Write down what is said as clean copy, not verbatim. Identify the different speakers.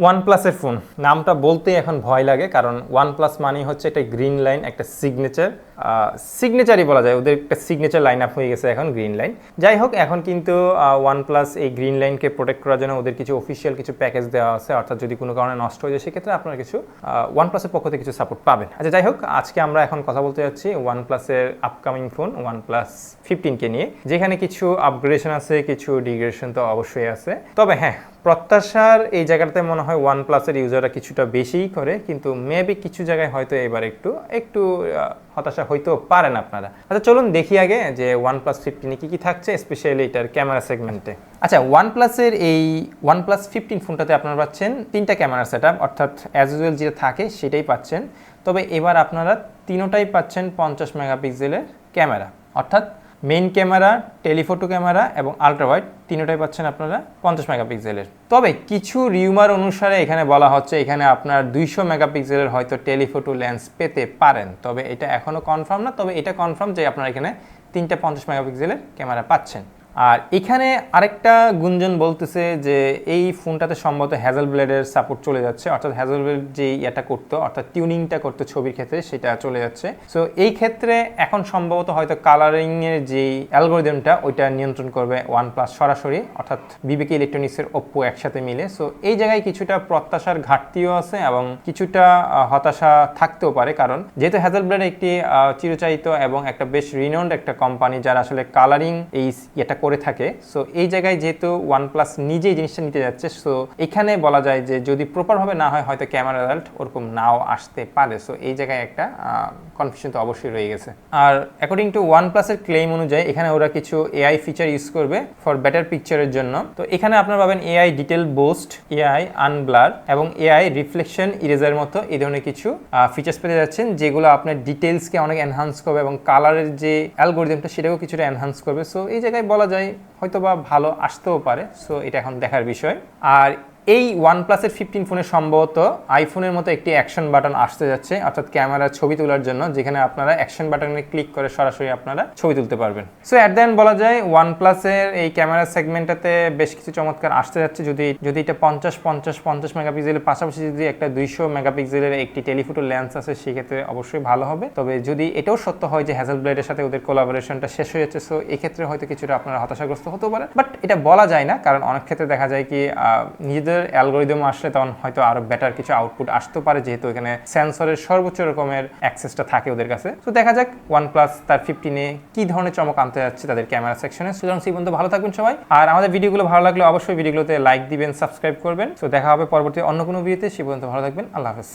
Speaker 1: ওয়ানপ্লাসের phone নামটা বলতেই এখন ভয় লাগে, কারণ ওয়ানপ্লাস মানেই হচ্ছে একটা গ্রিন লাইন, একটা সিগনেচারই বলা যায়, ওদের একটা সিগনেচার লাইন আপ হয়ে গেছে এখন গ্রিন লাইন। যাই হোক, এখন কিন্তু ওয়ানপ্লাস এই গ্রিন লাইনকে প্রোটেক্ট করার জন্য ওদের কিছু অফিসিয়াল কিছু প্যাকেজ দেওয়া আছে, অর্থাৎ যদি কোনো কারণে নষ্ট হয়ে যায় সেক্ষেত্রে আপনারা কিছু ওয়ানপ্লাসের পক্ষ থেকে কিছু সাপোর্ট পাবেন। আচ্ছা, যাই হোক, আজকে আমরা এখন কথা বলতে যাচ্ছি ওয়ানপ্লাসের আপকামিং ফোন OnePlus 15 নিয়ে, যেখানে কিছু আপগ্রেডেশন আছে, কিছু ডিগ্রেডেশন তো অবশ্যই আছে। তবে হ্যাঁ, প্রত্যাশার এই জায়গাটাতে মনে হয় ওয়ানপ্লাসের ইউজাররা কিছুটা বেশিই করে, কিন্তু মেবি কিছু জায়গায় হয়তো এবার একটু হতাশা হইতেও পারেন আপনারা। আচ্ছা, চলুন দেখি আগে যে OnePlus 15 কি থাকছে, স্পেশালি এটার ক্যামেরা সেগমেন্টে। আচ্ছা, ওয়ানপ্লাসের এই OnePlus 15 ফোনটাতে আপনারা পাচ্ছেন 3টা ক্যামেরা সেটআপ, অর্থাৎ অ্যাজ ইউজুয়াল যেটা থাকে সেটাই পাচ্ছেন। তবে এবার আপনারা তিনোটাই পাচ্ছেন 50 মেগাপিক্সেলের ক্যামেরা, অর্থাৎ মেইন ক্যামেরা, টেলিফোটো ক্যামেরা এবং আলট্রাওয়াইড তিনটাই পাচ্ছেন আপনারা 50 মেগাপিক্সেলের। তবে কিছু রিউমার অনুসারে এখানে বলা হচ্ছে এখানে আপনার 200 মেগাপিক্সেলের হয়তো টেলিফোটো লেন্স পেতে পারেন। তবে এটা এখনও কনফার্ম না, তবে এটা কনফার্ম যে আপনারা এখানে 3টা 50 মেগাপিক্সেলের ক্যামেরা পাচ্ছেন। আর এখানে আরেকটা গুঞ্জন বলতেছে যে এই ফোনটাতে সম্ভবত হ্যাজেলব্লেডের সাপোর্ট চলে যাচ্ছে, অর্থাৎ হ্যাজেলব্লেড যে এটা করতো, অর্থাৎ টিউনিংটা করতো ছবির ক্ষেত্রে, সেটা চলে যাচ্ছে। সো এই ক্ষেত্রে এখন সম্ভবত হয়তো কালারিংয়ের যে অ্যালগোরিদমটা ওইটা নিয়ন্ত্রণ করবে ওয়ানপ্লাস সরাসরি, অর্থাৎ বিবেকি ইলেকট্রনিক্সের ওপ্পো একসাথে মিলে। সো এই জায়গায় কিছুটা প্রত্যাশার ঘাটতিও আছে এবং কিছুটা হতাশা থাকতেও পারে, কারণ যেহেতু হ্যাজেলব্লেড একটি চিরচারিত এবং একটা বেশ রিনাউন্ড একটা কোম্পানি যারা আসলে কালারিং এই এটা করে থাকে। সো এই জায়গায় যেহেতু ওয়ানপ্লাস নিজেই জিনিসটা নিতে যাচ্ছে, সো এখানে বলা যায় যে যদি প্রপারভাবে না হয় হয়তো ক্যামেরা রেজাল্ট ওরকম নাও আসতে পারে। সো এই জায়গায় একটা কনফিউশন তো অবশ্যই রয়ে গেছে। আর অ্যাকর্ডিং টু ওয়ানপ্লাসের ক্লেম অনুযায়ী এখানে ওরা কিছু এআই ফিচার ইউজ করবে ফর বেটার পিকচারের জন্য। তো এখানে আপনারা পাবেন এআই ডিটেল বুস্ট, এআই আনব্লার এবং এআই রিফ্লেকশন ইরেজার মতো এই ধরনের কিছু ফিচার্স পেতে যাচ্ছেন, যেগুলো আপনার ডিটেলসকে অনেক এনহান্স করবে এবং কালারের যে অ্যালগোরিদমটা সেটাও কিছুটা এনহান্স করবে। সো এই জায়গায় বলা যায় হয়তোবা ভালো আসতেও পারে। সো এটা এখন দেখার বিষয়। আর এই ওয়ানপ্লাসের 15 ফোনে সম্ভবত আইফোনের মতো একটি অ্যাকশন বাটন আসতে যাচ্ছে, অর্থাৎ ক্যামেরার ছবি তোলার জন্য, যেখানে আপনারা অ্যাকশন বাটনে ক্লিক করে সরাসরি আপনারা ছবি তুলতে পারবেন। সো অ্যাট দ্য এন্ড বলা যায় ওয়ানপ্লাসের এই ক্যামেরা সেগমেন্টটাতে বেশ কিছু চমৎকার আসতে যাচ্ছে। যদি এটা 50 মেগাপিক্সেলের পাশাপাশি যদি একটা 200 মেগাপিক্সেলের একটি টেলিফোটো লেন্স আছে সেক্ষেত্রে অবশ্যই ভালো হবে। তবে যদি এটাও সত্য হয় যে হ্যাজেলব্লেডের সাথে ওদের কোলাবোরেশনটা শেষ হয়ে যাচ্ছে, সো এক্ষেত্রে হয়তো কিছুটা আপনারা হতাশাগ্রস্ত হতেও পারে। বাট এটা বলা যায় না, কারণ অনেক ক্ষেত্রে দেখা যায় কি নিজেদের অ্যালগোরিদম আসলে তখন হয়তো আরো বেটার কিছু আউটপুট আসতে পারে, যেহেতু এখানে সেন্সরের সর্বোচ্চ রকমের অ্যাক্সেসটা থাকে ওদের কাছে। তো দেখা যাক ওয়ানপ্লাস তার 15-এ কি ধরনের চমক আনতে যাচ্ছে তাদের ক্যামেরা সেকশনে। সুতরাং সেই পর্যন্ত ভালো থাকবেন সবাই। আর আমাদের ভিডিওগুলো ভালো লাগলে অবশ্যই ভিডিওগুলোতে লাইক দিবেন, সাবস্ক্রাইব করবেন। তো দেখা হবে পরবর্তী অন্য কোনো ভিডিওতে। সেই পর্যন্ত ভালো থাকবেন। আল্লাহ হাফেজ।